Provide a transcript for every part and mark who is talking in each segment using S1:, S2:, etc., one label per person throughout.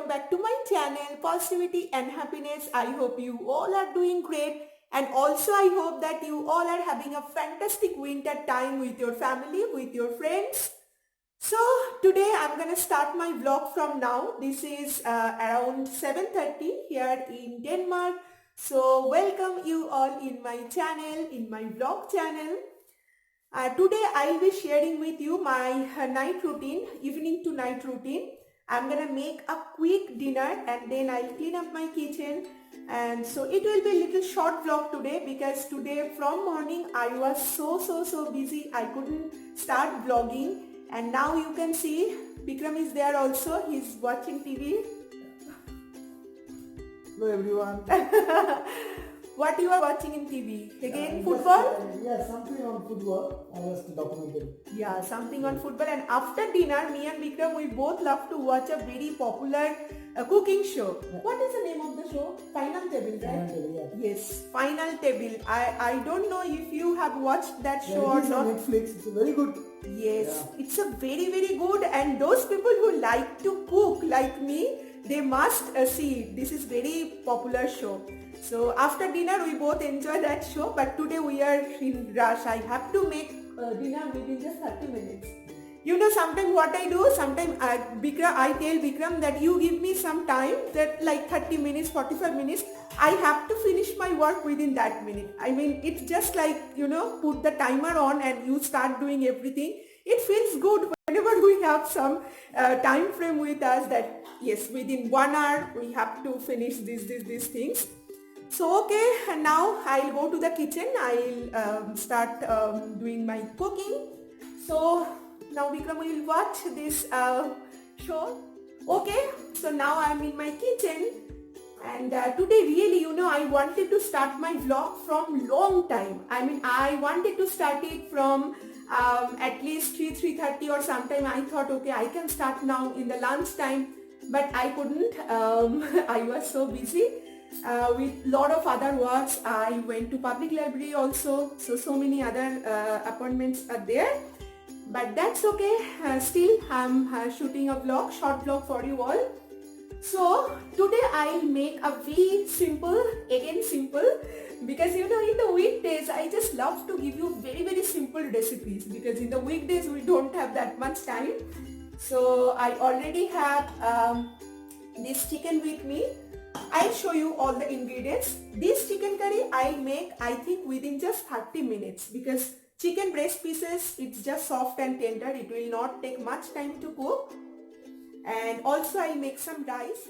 S1: back to my channel Positivity and Happiness. I hope you all are doing great, and also I hope that you all are having a fantastic winter time with your family, with your friends. So today I'm gonna start my vlog from now. This is around 7:30 here in Denmark. So welcome you all in my channel, in my vlog channel. Today I'll be sharing with you my night routine, evening to night routine. I'm gonna make a quick dinner and then I'll clean up my kitchen, and so it will be a little short vlog today because today from morning I was so busy I couldn't start vlogging, and now you can see Bikram is there also. He's watching TV.
S2: Hello everyone.
S1: What you are watching in TV? Again,
S2: football?
S1: football?
S2: Something on football. I was documented.
S1: Yeah, something on football. And after dinner, me and Bikram, we both love to watch a very popular cooking show.
S2: Yeah.
S1: What is the name of the show? Final Table, right?
S2: Final Table, yeah.
S1: Yes, Final Table. I don't know if you have watched that show or
S2: it is
S1: not.
S2: on Netflix. It's very good.
S1: Yes, it's a very good, and those people who like to cook like me, they must see it. This is very popular show. So after dinner we both enjoy that show, but today we are in rush. I have to make dinner within just 30 minutes. You know, sometimes what I do, sometimes I tell Bikram that you give me some time, that like 30 minutes, 45 minutes, I have to finish my work within that minute. I mean, it's just like, you know, put the timer on and you start doing everything. It feels good whenever we have some time frame with us that yes, within 1 hour we have to finish these things. So okay, and now I'll go to the kitchen. I'll start doing my cooking. So now Vikram will watch this show. Okay, so now I'm in my kitchen, and today really, you know, I wanted to start my vlog from long time. I mean, I wanted to start it from at least 3:30 or sometime. I thought, okay, I can start now in the lunch time, but I couldn't. I was so busy. With lot of other works. I went to public library also, so many other appointments are there, but that's okay. Still I'm shooting a vlog, short vlog for you all. So today I'll make a very simple, again simple, because you know, in the weekdays I just love to give you very simple recipes, because in the weekdays we don't have that much time. So I already have this chicken with me. I'll show you all the ingredients. This chicken curry I'll make, I think, within just 30 minutes, because chicken breast pieces, it's just soft and tender. It will not take much time to cook. And also I'll make some rice.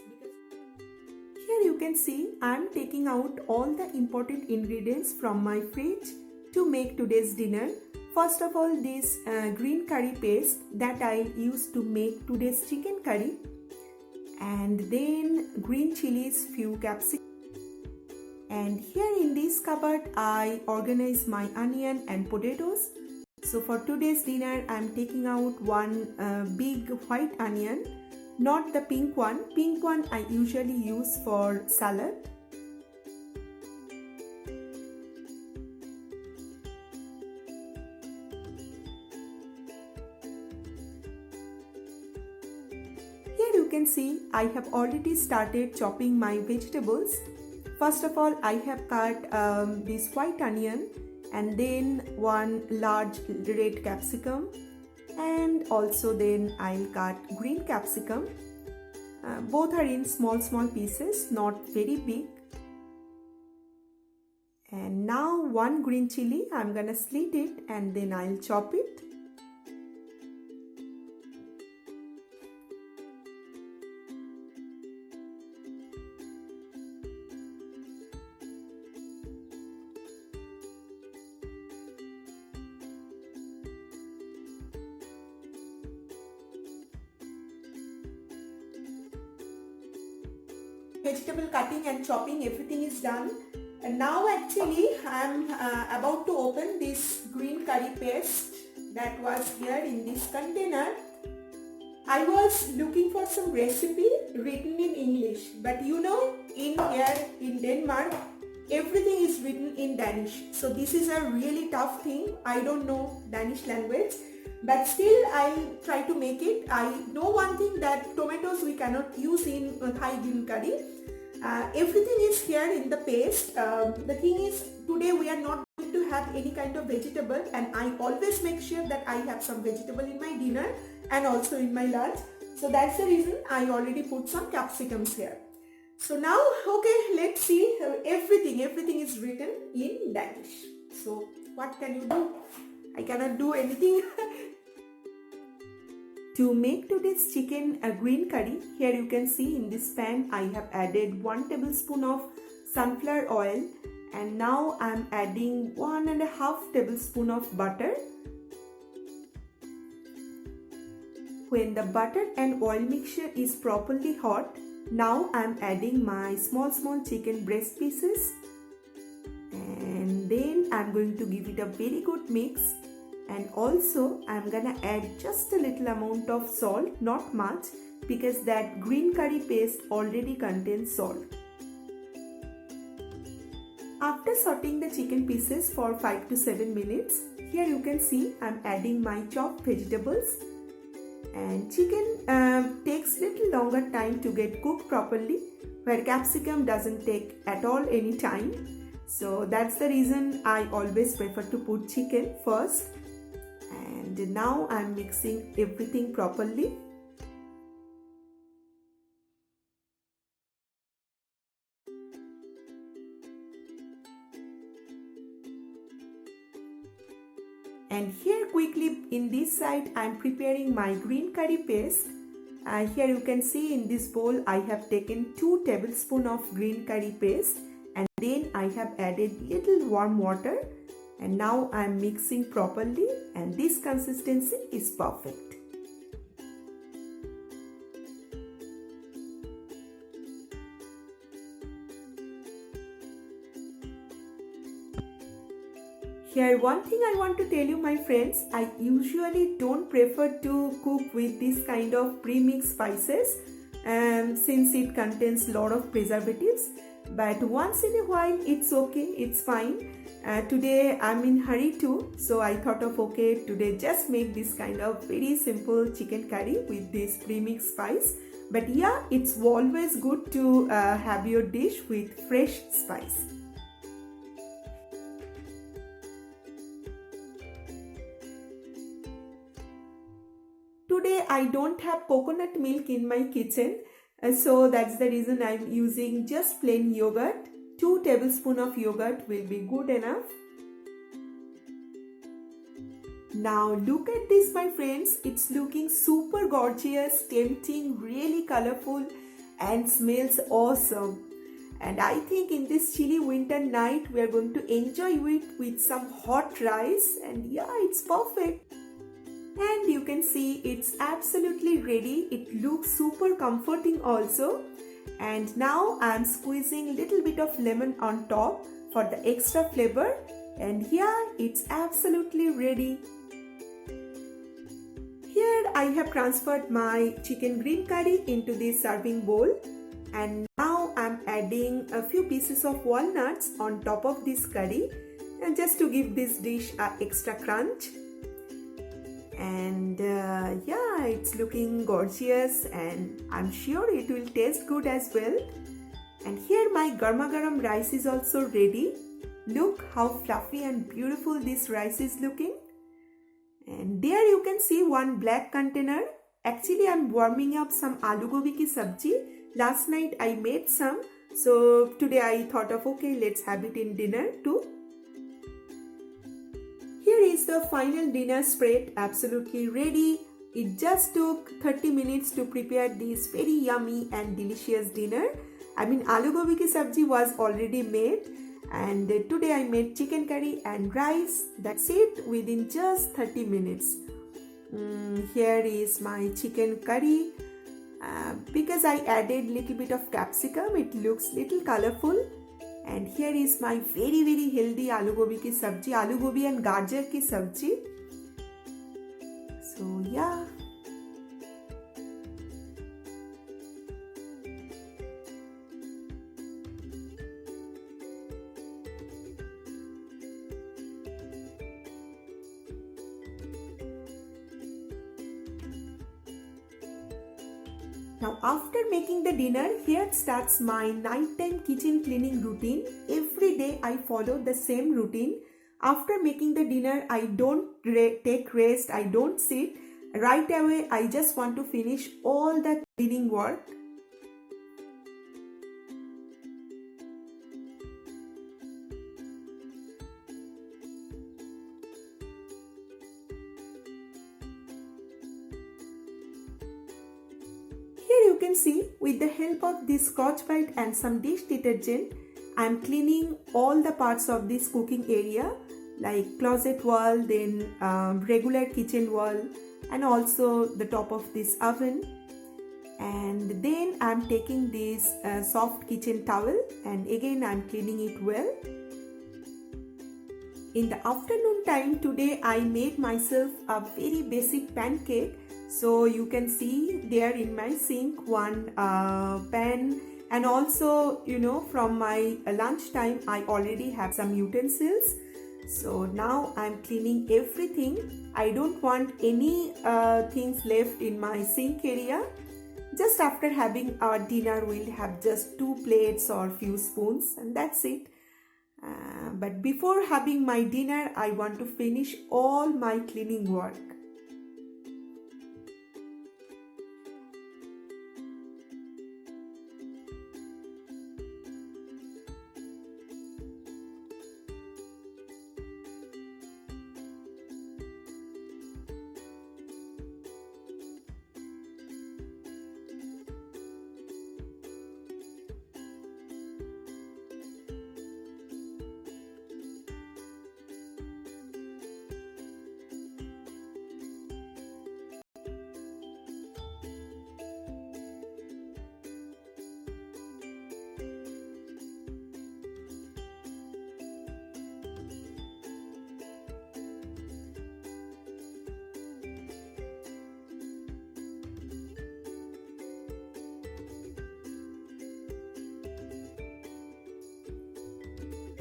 S1: Here you can see I'm taking out all the important ingredients from my fridge to make today's dinner. First of all, this green curry paste that I'll use to make today's chicken curry. And then green chilies, few capsicum, and here in this cupboard I organize my onion and potatoes. So for today's dinner I'm taking out one big white onion, not the pink one. Pink one I usually use for salad. You can see I have already started chopping my vegetables. First of all, I have cut this white onion, and then one large red capsicum, and also then I'll cut green capsicum. Both are in small pieces, not very big. And now one green chili, I'm gonna slit it and then I'll chop it. Vegetable cutting and chopping, everything is done, and now actually I'm about to open this green curry paste that was here in this container. I was looking for some recipe written in English, but you know, in here in Denmark everything is written in Danish, so this is a really tough thing. I don't know Danish language, but still I'll try to make it. I know one thing, that tomatoes we cannot use in Thai green curry. Everything is here in the paste. The thing is, today we are not going to have any kind of vegetable, and I always make sure that I have some vegetable in my dinner and also in my lunch. So that's the reason I already put some capsicums here. So now, okay, let's see. Everything is written in Danish. So what can you do? I cannot do anything. To make today's chicken green curry, here you can see in this pan I have added 1 tablespoon of sunflower oil, and now I am adding 1.5 tablespoon of butter. When the butter and oil mixture is properly hot, now I am adding my small chicken breast pieces, and then I am going to give it a very good mix. And also I am gonna add just a little amount of salt, not much, because that green curry paste already contains salt. After sauteing the chicken pieces for 5 to 7 minutes, here you can see I am adding my chopped vegetables. And chicken takes little longer time to get cooked properly, where capsicum doesn't take at all any time. So that's the reason I always prefer to put chicken first. And now I'm mixing everything properly. And here quickly in this side I'm preparing my green curry paste. Here you can see in this bowl I have taken 2 tablespoons of green curry paste, and then I have added little warm water. And now I am mixing properly, and this consistency is perfect. Here one thing I want to tell you, my friends, I usually don't prefer to cook with this kind of pre-mixed spices since it contains a lot of preservatives. But once in a while it's okay, it's fine. Today I'm in hurry too, so I thought of okay, today just make this kind of very simple chicken curry with this premixed spice. But yeah, it's always good to have your dish with fresh spice. Today I don't have coconut milk in my kitchen, so that's the reason I'm using just plain yogurt. 2 tablespoons of yogurt will be good enough. Now look at this, my friends. It's looking super gorgeous, tempting, really colorful, and smells awesome. And I think in this chilly winter night we are going to enjoy it with some hot rice, and yeah, it's perfect. And you can see it's absolutely ready. It looks super comforting also. And now I am squeezing little bit of lemon on top for the extra flavor. And yeah, it's absolutely ready. Here I have transferred my chicken green curry into this serving bowl. And now I am adding a few pieces of walnuts on top of this curry, and just to give this dish a extra crunch. And yeah, it's looking gorgeous, and I'm sure it will taste good as well. And here my garma garam rice is also ready. Look how fluffy and beautiful this rice is looking. And there you can see one black container. Actually, I'm warming up some aloo gobi ki sabji. Last night I made some, so today I thought of okay, let's have it in dinner too. Here is the final dinner spread, absolutely ready. It just took 30 minutes to prepare this very yummy and delicious dinner. I mean, aloo gobi ki sabji was already made, and today I made chicken curry and rice. That's it, within just 30 minutes. Here is my chicken curry. Because I added little bit of capsicum, it looks little colorful. And here is my very healthy aloo gobi ki sabji, aloo gobi and gajar ki sabji. So yeah. Now after making the dinner, here starts my nighttime kitchen cleaning routine. Every day I follow the same routine. After making the dinner, I don't take rest, I don't sit. Right away, I just want to finish all the cleaning work. Here you can see, with the help of this Scotch Brite and some dish detergent, I am cleaning all the parts of this cooking area like closet wall, then regular kitchen wall, and also the top of this oven. And then I am taking this soft kitchen towel and again I am cleaning it well. In the afternoon time today, I made myself a very basic pancake. So you can see there in my sink one pan, and also from my lunchtime I already have some utensils. So now I'm cleaning everything. I don't want any things left in my sink area. Just after having our dinner, we'll have just 2 plates or few spoons, and that's it. But before having my dinner, I want to finish all my cleaning work.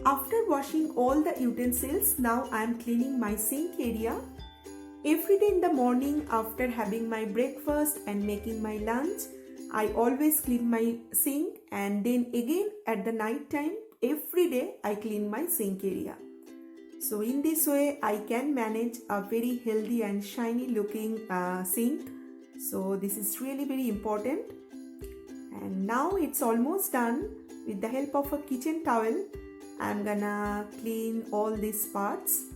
S1: After washing all the utensils, now I am cleaning my sink area. Every day in the morning after having my breakfast and making my lunch, I always clean my sink, and then again at the night time, every day I clean my sink area. So in this way, I can manage a very healthy and shiny looking sink. So this is really very important. And now it's almost done. With the help of a kitchen towel, I'm gonna clean all these parts.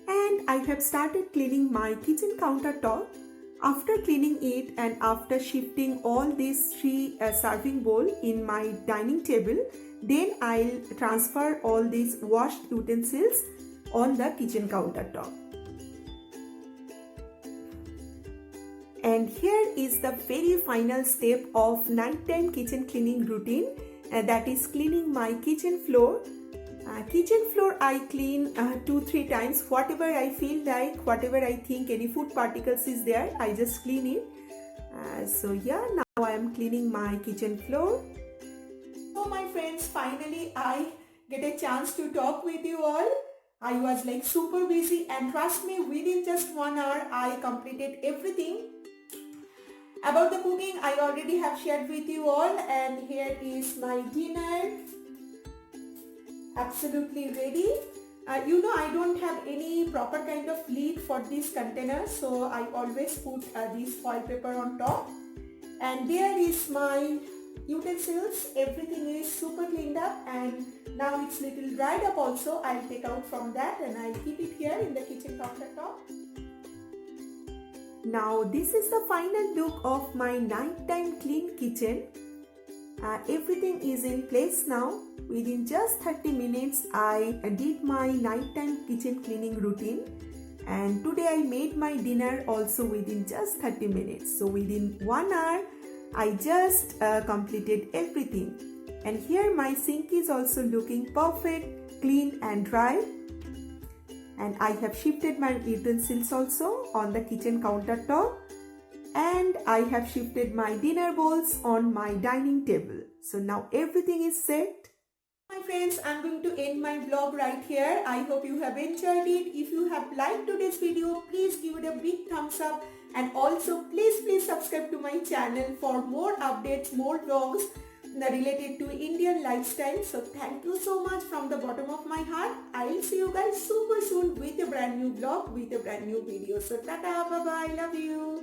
S1: And I have started cleaning my kitchen countertop. After cleaning it and after shifting all these 3 serving bowl in my dining table, then I'll transfer all these washed utensils on the kitchen countertop. And here is the very final step of nighttime kitchen cleaning routine, that is cleaning my kitchen floor. Kitchen floor I clean 2-3 times, whatever I feel like, whatever I think any food particles is there, I just clean it. So yeah, now I am cleaning my kitchen floor. So my friends, finally I get a chance to talk with you all. I was like super busy, and trust me, within just 1 hour I completed everything. About the cooking, I already have shared with you all, and here is my dinner. Absolutely ready. I don't have any proper kind of lid for this container, so I always put this foil paper on top. And there is my utensils. Everything is super cleaned up, and now it's little dried up also. I'll take out from that and I'll keep it here in the kitchen countertop. Now this is the final look of my nighttime clean kitchen. Everything is in place now. Within just 30 minutes I did my nighttime kitchen cleaning routine, and today I made my dinner also within just 30 minutes. So within 1 hour I just completed everything. And here my sink is also looking perfect, clean and dry. And I have shifted my utensils also on the kitchen countertop, and I have shifted my dinner bowls on my dining table. So now everything is set. My friends, I'm going to end my vlog right here. I hope you have enjoyed it. If you have liked today's video, please give it a big thumbs up, and also please subscribe to my channel for more updates, more vlogs related to Indian lifestyle. So thank you so much from the bottom of my heart. I'll see you guys super soon with a brand new vlog, with a brand new video. So tata, bye bye, love you.